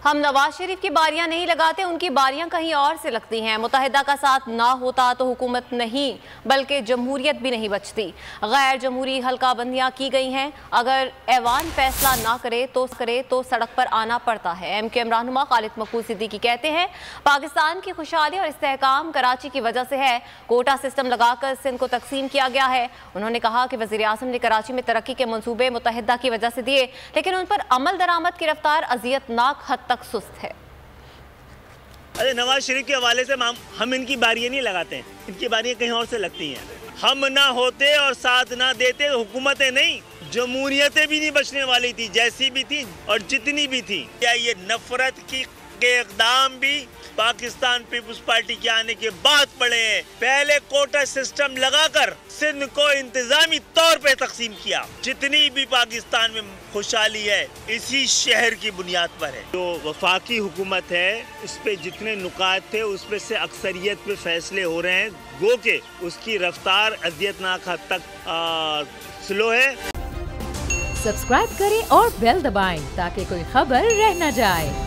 हम नवाज शरीफ की बारियां नहीं लगाते, उनकी बारियां कहीं और से लगती हैं। मुत्तहिदा का साथ ना होता तो हुकूमत नहीं बल्कि जमहूरियत भी नहीं बचती। गैर जमहूरी हल्का बंदियां की गई हैं। अगर ऐवान फैसला ना करे तो सड़क पर आना पड़ता है। MQM रहनुमा खालिद मकबूल सिद्दीकी कहते हैं पाकिस्तान की खुशहाली और इस्तेहकाम कराची की वजह से है। कोटा सिस्टम लगाकर सिंध को तकसीम किया गया है। उन्होंने कहा कि वज़ीर आज़म ने कराची में तरक्की के मंसूबे मुत्तहिदा की वजह से दिए, लेकिन उन पर अमल दरामद की रफ्तार अजियतनाक हद तक सुस्त है। अरे नवाज शरीफ के हवाले से हम इनकी बारियां नहीं लगाते हैं, इनकी बारियां कहीं और से लगती हैं। हम ना होते और साथ ना देते हुकूमतें नहीं, जमहूरियतें भी नहीं बचने वाली थी, जैसी भी थी और जितनी भी थी। क्या ये नफरत के इक़दाम भी पाकिस्तान पीपुल्स पार्टी के आने के बाद पड़े हैं। पहले कोटा सिस्टम लगाकर सिंध को इंतजामी तौर पे तकसीम किया। जितनी भी पाकिस्तान में खुशहाली है इसी शहर की बुनियाद पर है। जो वफाकी हुकूमत है इस पे जितने नुकात थे उस पे से अक्सरियत पे फैसले हो रहे हैं, गो के उसकी रफ्तार अजियतनाक हद तक स्लो है। सब्सक्राइब करें और बेल दबाएं ताकि कोई खबर रह न जाए।